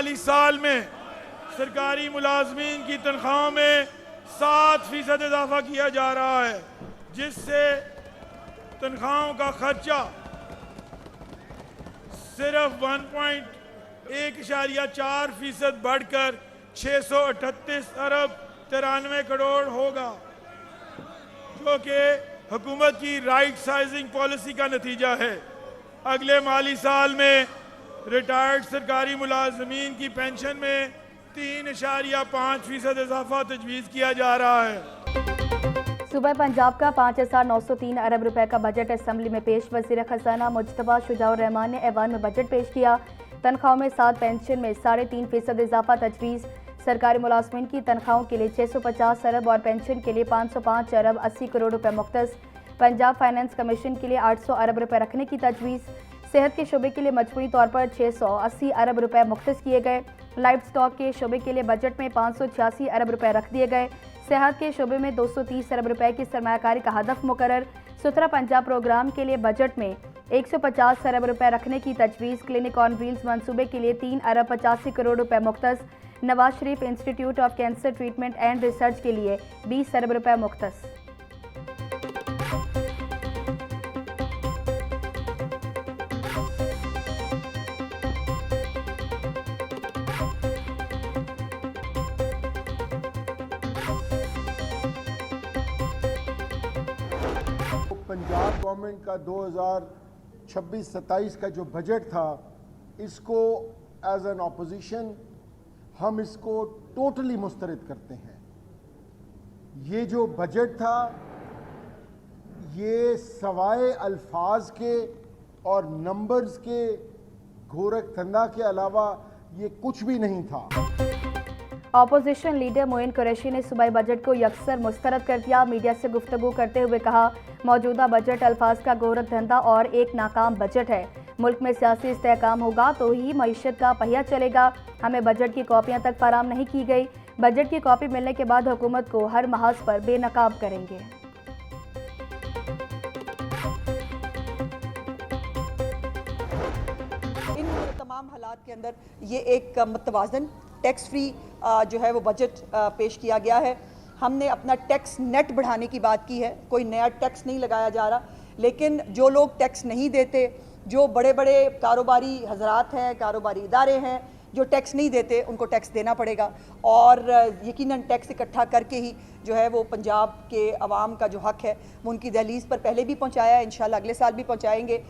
माली साल में सरकारी मुलाजमीन की तनख्वाहों में 7% इजाफा किया जा रहा है, जिससे तनख्वाहों का खर्चा सिर्फ 1.4% बढ़कर 638 अरब 93 करोड़ होगा, जो कि हुकूमत की राइट साइजिंग पॉलिसी का नतीजा है। अगले माली साल में रिटायर्ड सरकारी मुलाजमीन की पेंशन में 3.5% इजाफा तजवीज़ किया जा रहा है। सूबा पंजाब का 5,903 अरब रुपए का बजट असेंबली में पेश। वज़ीर खजाना मुज्तबा शुजाउर रहमान ने ऐवान में बजट पेश किया। तनख्वाहों में 7, पेंशन में 3.5% इजाफा तजवीज़। सरकारी मुलाजमीन की तनख्वाहों के लिए 650 अरब और पेंशन के लिए 505 अरब 80 करोड़ रुपए मुख्तस। पंजाब फाइनेंस कमीशन के लिए 800 अरब रुपए रखने की तजवीज़। सेहत के शोबे के लिए मजबूरी तौर पर 680 अरब रुपए मुख्तस किए गए। लाइफ स्टॉक के शोबे के लिए बजट में 586 अरब रुपए रख दिए गए। सेहत के शोबे में 230 अरब रुपए की सरमायाकारी का हदफ मुकर्रर। सुथरा पंजाब प्रोग्राम के लिए बजट में 150 अरब रुपए रखने की तजवीज़। क्लिनिक ऑन व्हील्स मंसूबे के लिए 3 अरब 85 करोड़ रुपए मुख्तस। Nawaz Sharif institute of cancer treatment and research के लिए 20 अरब रुपए मुख्तस। पंजाब गवर्नमेंट का 2026-27 का जो बजट था, इसको एज एन ऑपोजिशन हम इसको टोटली मुस्तरद करते हैं। ये जो बजट था, ये सवाए अल्फाज के और नंबर्स के गोरख धंधा के अलावा ये कुछ भी नहीं था। ऑपोजिशन लीडर मोइन कुरैशी ने सूबाई बजट को यकसर मुस्तरद कर दिया। मीडिया से गुफ्तगू करते हुए कहा, मौजूदा बजट अल्फाज का गोरख धंधा और एक नाकाम बजट है। मुल्क में सियासी इस्तेहकाम होगा तो ही मईशत का पहिया चलेगा। हमें बजट की कॉपियां तक फराम नहीं की गई। बजट की कॉपी मिलने के बाद हुकूमत को हर महाज पर बेनकाब करेंगे। इन तमाम हालात के अंदर ये एक मतवाजन टैक्स फ्री जो है वो बजट पेश किया गया है। हमने अपना टैक्स नेट बढ़ाने की बात की है, कोई नया टैक्स नहीं लगाया जा रहा, लेकिन जो लोग टैक्स नहीं देते, जो बड़े बड़े कारोबारी हजरात हैं, कारोबारी इदारे हैं जो टैक्स नहीं देते, उनको टैक्स देना पड़ेगा। और यकीनन टैक्स इकट्ठा करके ही जो है वो पंजाब के अवाम का जो हक है वो उनकी दहलीज पर पहले भी पहुँचाया है, इंशाल्लाह अगले साल भी पहुँचाएँगे।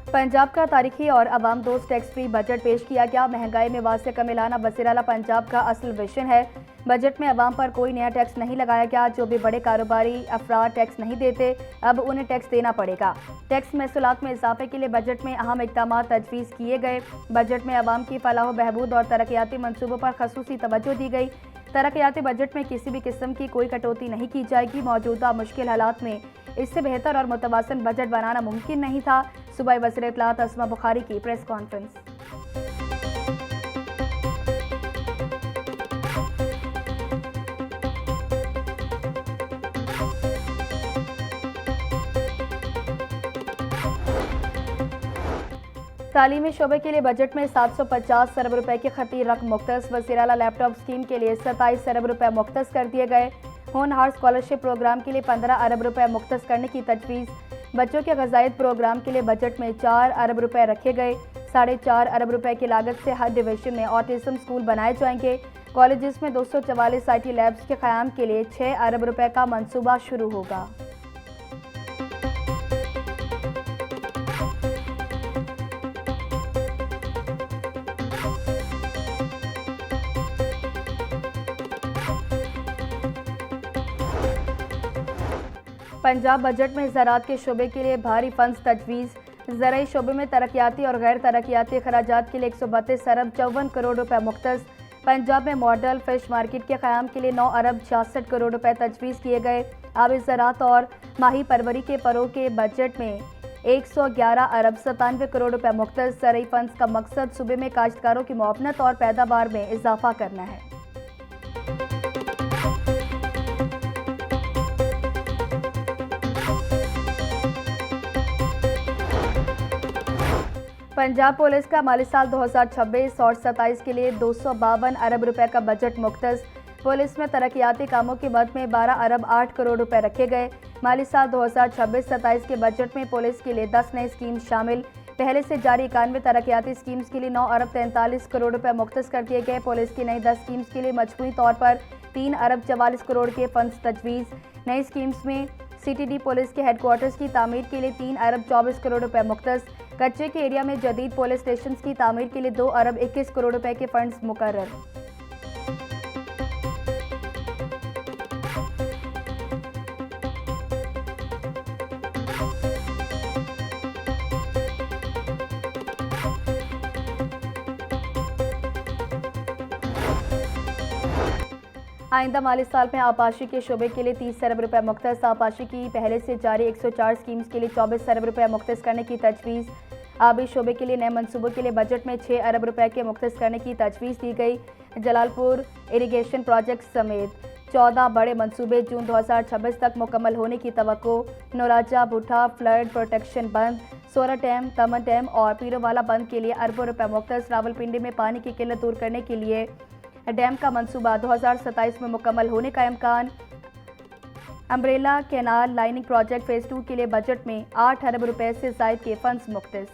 पंजाब का तारीखी और अवाम दोस्त टैक्स फ्री बजट पेश किया गया। महंगाई में वास्ते कमी लाना वज़ीर आला पंजाब का असल विजन है। बजट में अवाम पर कोई नया टैक्स नहीं लगाया गया। जो भी बड़े कारोबारी अफराद टैक्स नहीं देते, अब उन्हें टैक्स देना पड़ेगा। टैक्स महसूलात में इजाफे के लिए बजट में अहम इक़दाम तजवीज़ किए गए। बजट में अवाम की फलाह बहबूद और तरक्याती मनसूबों पर खसूसी तवज्जो दी गई। तरक्याती बजट में किसी भी किस्म की कोई कटौती नहीं की जाएगी। मौजूदा मुश्किल हालात में इससे बेहतर और मुतवाज़िन बजट बनाना मुमकिन नहीं था। सूबाई वज़ीर इत्तलाआत अस्मा बुखारी की प्रेस कॉन्फ्रेंस। तालीमी शोबे के लिए बजट में 750 अरब रुपए की खती रकम मुख्तस। वज़ीर आला लैपटॉप स्कीम के लिए 27 अरब रुपए मुख्तस कर दिए गए। होनहार स्कॉलरशिप प्रोग्राम के लिए 15 अरब रुपए मुख्तस करने की तजवीज़। बच्चों के ग़ज़ाइयत प्रोग्राम के लिए बजट में 4 अरब रुपए रखे गए। 4.5 अरब रुपए की लागत से हर डिवीजन में ऑटिज़म स्कूल बनाए जाएंगे। कॉलेजेस में 244 IT लैब्स के क़याम के लिए 6 अरब रुपए का मंसूबा शुरू होगा। पंजाब बजट में ज़राअत के शोबे के लिए भारी फंड्स तजवीज़। ज़राई शोबे में तरक्याती और गैर तरक्याती अखराजात के लिए 132 अरब 54 करोड़ रुपए मुख्तस। पंजाब में मॉडल फिश मार्केट के क़याम के लिए 9 अरब 66 करोड़ रुपए तजवीज़ किए गए। आबी ज़राअत और माही परवरी के फ़रोग़ के बजट में 111 अरब 97 करोड़ रुपए मुख्तस। ज़राई फंड्स का मकसद सूबे में काश्तकारों की मुआवनत और पैदावार में इजाफा करना है। पंजाब पुलिस का माली साल 2026 और 27 के लिए 252 अरब रुपए का बजट मुख्तस। पुलिस में तरक्याती कामों के मद में 12 अरब 8 करोड़ रुपए रखे गए। माली साल 2026-27 के बजट में पुलिस के लिए 10 नई स्कीम शामिल। पहले से जारी 91 तरक्याती स्कीम्स के लिए 9 अरब 43 करोड़ रुपए मुख्तस कर दिए गए। पुलिस की नई 10 स्कीम्स के लिए मजमूई तौर पर 3 अरब 44 करोड़ के फंड्स तजवीज़। नई स्कीम्स में CTD पुलिस के हेडक्वार्टर्स की तामीर के लिए 3 अरब 24 करोड़ रुपए मुख्तस। कच्चे के एरिया में जदीद पुलिस स्टेशन की तामीर के लिए 2 अरब 21 करोड़ रुपए के फंड्स मुकर्रर। आइंदा माली साल में आबाशी के शोबे के लिए 30 अरब रुपए मुख्तस। आबाशी की पहले से जारी 104 स्कीम्स के लिए 24 अरब रुपए मुख्तस करने की तजवीज़। आबी शोबे के लिए नए मंसूबों के लिए बजट में 6 अरब रुपए के मुख्तस करने की तजवीज़ दी गई। जलालपुर इरिगेशन प्रोजेक्ट समेत 14 बड़े मंसूबे जून 2026 तक मुकम्मल होने की तवक्को। नौराजा भुट्टा फ्लड प्रोटेक्शन बंद, सोरा डैम, तमन डैम और पीरोवाला बंद के लिए अरबों रुपए मुख्तस। रावलपिंडी में पानी की किल्लत दूर करने के लिए डैम का मंसूबा 2027 में मुकम्मल होने का इम्कान। Umbrella canal lining project phase 2 के लिए बजट में 8 अरब रुपए से ज़ायद के फंड्स मुख्तस।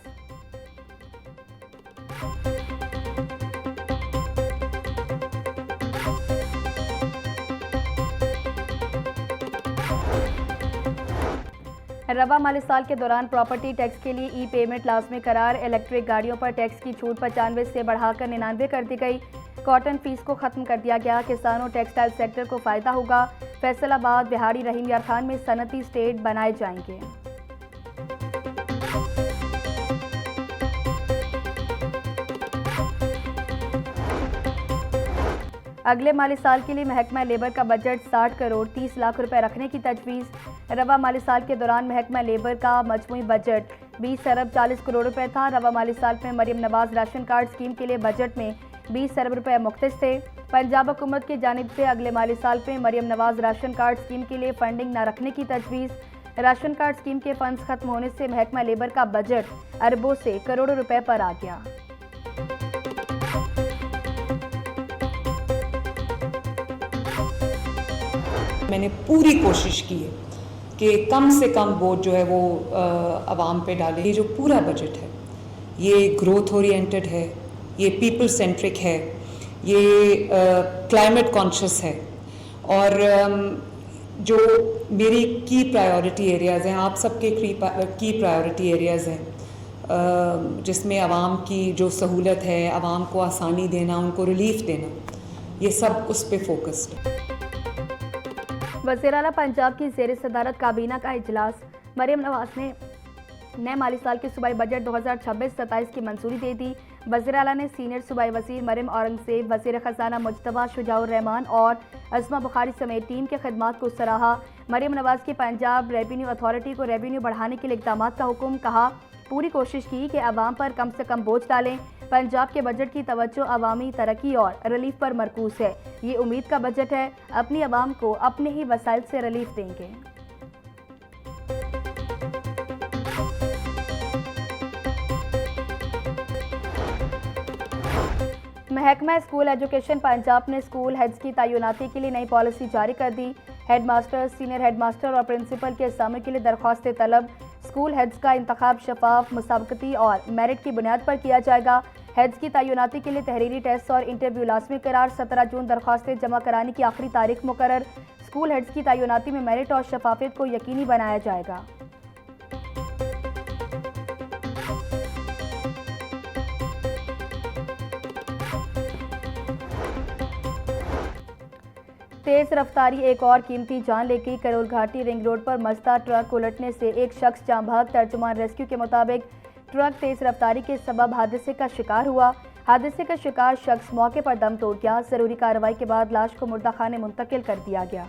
रवा माली साल के दौरान प्रॉपर्टी टैक्स के लिए ई पेमेंट लाजमी करार। इलेक्ट्रिक गाड़ियों पर टैक्स की छूट 95 से बढ़ाकर 99 कर दी गई। कॉटन फीस को खत्म कर दिया गया। किसानों टेक्सटाइल सेक्टर को फायदा होगा। फैसलाबाद, बिहारी, रहीम यार खान में सनती स्टेट बनाए जाएंगे। अगले माली साल के लिए महकमा लेबर का बजट 60 करोड़ 30 लाख रुपए रखने की तजवीज़। रवा माली साल के दौरान महकमा लेबर का मजमूई बजट 20 अरब 40 करोड़ रुपए था। रवा माली साल में Maryam Nawaz ration card scheme के लिए बजट में 20 अरब रुपए मुख्तस थे। पंजाब हुकूमत की जानिब से अगले माली साल में Maryam Nawaz ration card scheme के लिए फंडिंग न रखने की तजवीज़। राशन कार्ड स्कीम के फंड्स खत्म होने से महकमा लेबर का बजट अरबों से करोड़ों रुपए पर आ गया। मैंने पूरी कोशिश की है कि कम से कम बोझ जो है वो आवाम पे डाले। ये जो पूरा बजट है ये ग्रोथ ओरिएंटेड है, ये पीपल सेंट्रिक है, ये क्लाइमेट कॉन्शियस है और जो मेरी की प्रायोरिटी एरियाज़ हैं, आप सबके की प्रायोरिटी एरियाज़ हैं जिसमें आवाम की जो सहूलत है, आवाम को आसानी देना, उनको रिलीफ देना, ये सब उस पे फोकस्ड है। वज़ीर आला पंजाब की ज़ेर सदारत काबीना का इजलास। मरियम नवाज ने नए माली साल के सूबाई बजट 2026-27 की मंजूरी दे दी। वज़ीर आला ने सीनियर सूबाई वज़ीर मरियम औरंगज़ेब, वज़ीर ख़ज़ाना मुज्तबा शुजाउर रहमान और अज़मा बुखारी समेत टीम के खिदमात को सराहा। मरियम नवाज की पंजाब रेवेन्यू अथॉरिटी को रेवेन्यू बढ़ाने के लिए इक़दाम का हुक्म। कहा, पूरी कोशिश की कि आवाम पर कम से कम बोझ डालें। पंजाब के बजट की तवज्जो अवामी तरक्की और रिलीफ पर मरकूज है। ये उम्मीद का बजट है, अपनी आवाम को अपने ही वसाइल से रिलीफ देंगे। महकमा स्कूल एजुकेशन पंजाब ने स्कूल हेड्स की तैनाती के लिए नई पॉलिसी जारी कर दी। Head master, senior head master और प्रिंसिपल के असामी के लिए दरख्वास्तें तलब। स्कूल हेड्स का इंतखाब शफाफ, मुसाबकती और मेरिट की बुनियाद पर किया जाएगा। हेड्स की तैनाती के लिए तहरीरी टेस्ट और इंटरव्यू लाजमी करार। 17 जून दरख्वास्तें जमा कराने की आखिरी तारीख मुकर्रर। स्कूल हेड्स की तैनाती में मेरिट और शफाफियत को यकीनी बनाया जाएगा। तेज रफ्तारी एक और कीमती जान ले गई। करोल घाटी रिंग रोड पर मस्ता ट्रक उलटने से एक शख्स जाँ भाग। तर्जुमान रेस्क्यू के मुताबिक ट्रक तेज रफ्तारी के सबब हादसे का शिकार हुआ। हादसे का शिकार शख्स मौके पर दम तोड़ गया। जरूरी कार्रवाई के बाद लाश को मुर्दा खाने मुंतकिल कर दिया गया।